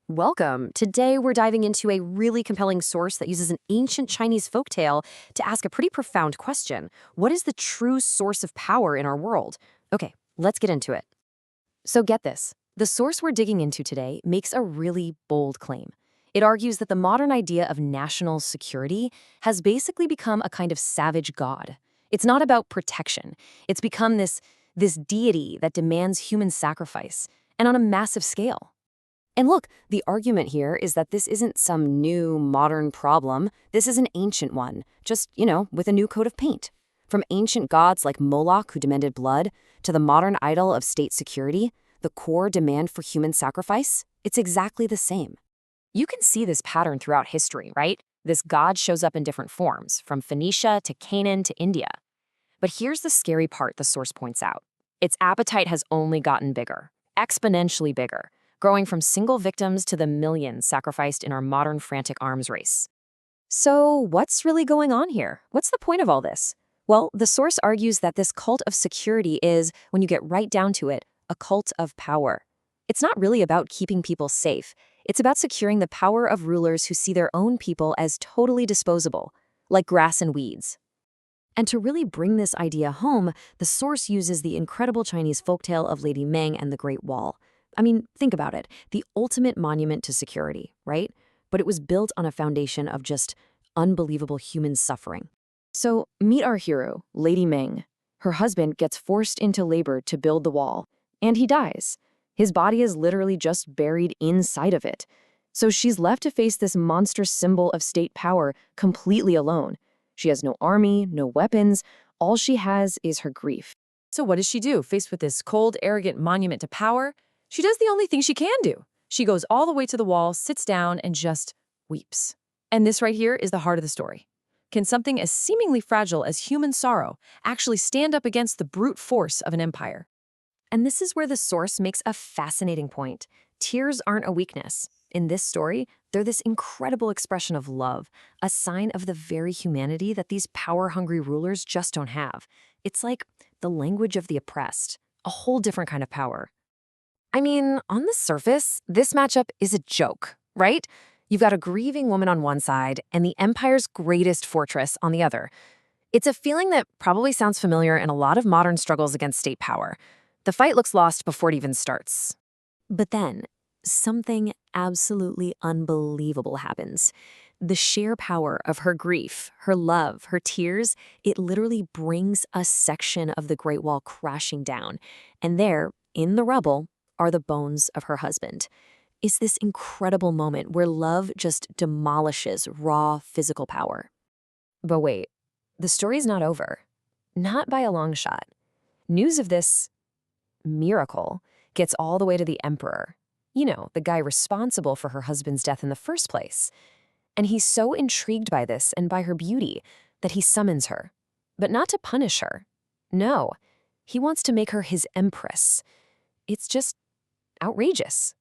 Welcome. Today we're diving into a really compelling source that uses an ancient Chinese folktale to ask a pretty profound question. What is the true source of power in our world? Okay, let's get into it. So get this. The source we're digging into today makes a really bold claim. It argues that the modern idea of national security has basically become a kind of savage god. It's not about protection. It's become this deity that demands human sacrifice, and on a massive scale. And look, the argument here is that this isn't some new, modern problem. This is an ancient one, just, with a new coat of paint. From ancient gods like Moloch, who demanded blood, to the modern idol of state security, the core demand for human sacrifice, it's exactly the same. You can see this pattern throughout history, right? This god shows up in different forms, from Phoenicia to Canaan to India. But here's the scary part the source points out. Its appetite has only gotten bigger, exponentially bigger, growing from single victims to the millions sacrificed in our modern frantic arms race. So what's really going on here? What's the point of all this? Well, the source argues that this cult of security is, when you get right down to it, a cult of power. It's not really about keeping people safe. It's about securing the power of rulers who see their own people as totally disposable, like grass and weeds. And to really bring this idea home, the source uses the incredible Chinese folktale of Lady Meng and the Great Wall. I mean, think about it. The ultimate monument to security, right? But it was built on a foundation of just unbelievable human suffering. So meet our hero, Lady Meng. Her husband gets forced into labor to build the wall, and he dies. His body is literally just buried inside of it. So she's left to face this monstrous symbol of state power completely alone. She has no army, no weapons. All she has is her grief. So what does she do? Faced with this cold, arrogant monument to power, she does the only thing she can do. She goes all the way to the wall, sits down, and just weeps. And this right here is the heart of the story. Can something as seemingly fragile as human sorrow actually stand up against the brute force of an empire? And this is where the source makes a fascinating point. Tears aren't a weakness. In this story, they're this incredible expression of love, a sign of the very humanity that these power-hungry rulers just don't have. It's like the language of the oppressed, a whole different kind of power. I mean, on the surface, this matchup is a joke, right? You've got a grieving woman on one side and the empire's greatest fortress on the other. It's a feeling that probably sounds familiar in a lot of modern struggles against state power. The fight looks lost before it even starts. But then, something absolutely unbelievable happens. The sheer power of her grief, her love, her tears, it literally brings a section of the Great Wall crashing down. And there, in the rubble, are the bones of her husband. It's this incredible moment where love just demolishes raw physical power. But wait, the story's not over. Not by a long shot. News of this miracle gets all the way to the emperor. The guy responsible for her husband's death in the first place. And he's so intrigued by this and by her beauty that he summons her. But not to punish her. No, he wants to make her his empress. It's just outrageous.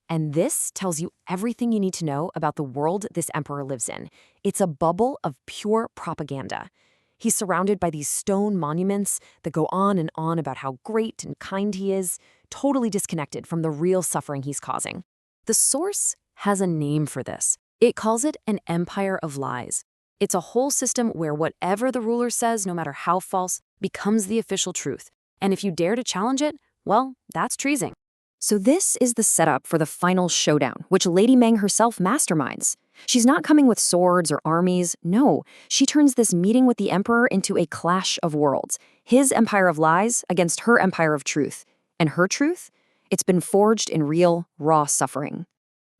And this tells you everything you need to know about the world this emperor lives in. It's a bubble of pure propaganda. He's surrounded by these stone monuments that go on and on about how great and kind he is, totally disconnected from the real suffering he's causing. The source has a name for this. It calls it an empire of lies. It's a whole system where whatever the ruler says, no matter how false, becomes the official truth. And if you dare to challenge it, well, that's treason. So this is the setup for the final showdown, which Lady Meng herself masterminds. She's not coming with swords or armies. No, she turns this meeting with the emperor into a clash of worlds. His empire of lies against her empire of truth. And her truth? It's been forged in real, raw suffering.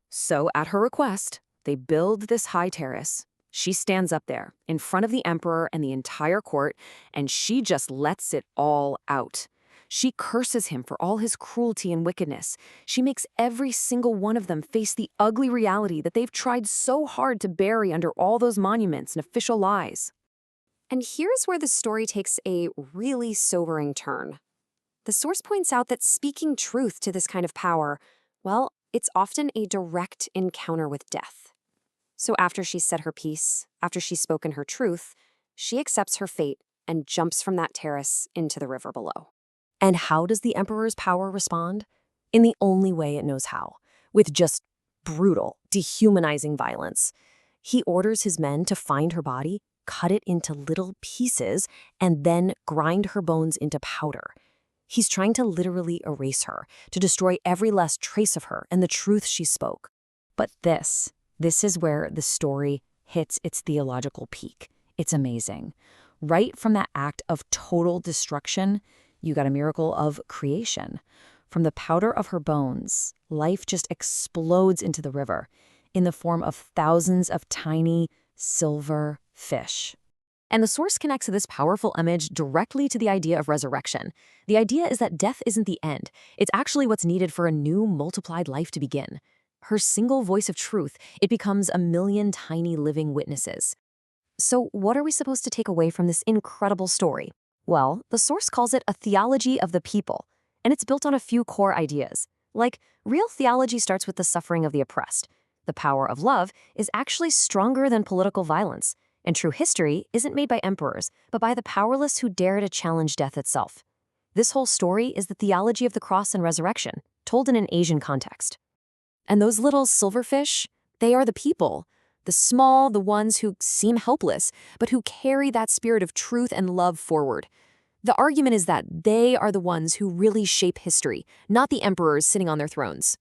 So at her request, they build this high terrace. She stands up there in front of the emperor and the entire court, and she just lets it all out. She curses him for all his cruelty and wickedness. She makes every single one of them face the ugly reality that they've tried so hard to bury under all those monuments and official lies. And here's where the story takes a really sobering turn. The source points out that speaking truth to this kind of power, well, it's often a direct encounter with death. So after she's said her piece, after she's spoken her truth, she accepts her fate and jumps from that terrace into the river below. And how does the emperor's power respond? In the only way it knows how, with just brutal, dehumanizing violence. He orders his men to find her body, cut it into little pieces, and then grind her bones into powder. He's trying to literally erase her, to destroy every last trace of her and the truth she spoke. But this is where the story hits its theological peak. It's amazing. Right from that act of total destruction, you got a miracle of creation. From the powder of her bones, life just explodes into the river in the form of thousands of tiny silver fish. And the source connects this powerful image directly to the idea of resurrection. The idea is that death isn't the end. It's actually what's needed for a new, multiplied life to begin. Her single voice of truth, it becomes a million tiny living witnesses. So what are we supposed to take away from this incredible story? Well, the source calls it a theology of the people, and it's built on a few core ideas. Like, real theology starts with the suffering of the oppressed. The power of love is actually stronger than political violence. And true history isn't made by emperors, but by the powerless who dare to challenge death itself. This whole story is the theology of the cross and resurrection, told in an Asian context. And those little silverfish, they are the people. The small, the ones who seem helpless, but who carry that spirit of truth and love forward. The argument is that they are the ones who really shape history, not the emperors sitting on their thrones.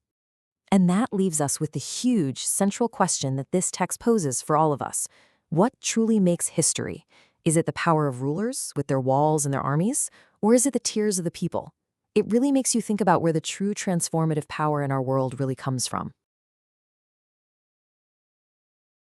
And that leaves us with the huge central question that this text poses for all of us. What truly makes history? Is it the power of rulers with their walls and their armies? Or is it the tears of the people? It really makes you think about where the true transformative power in our world really comes from.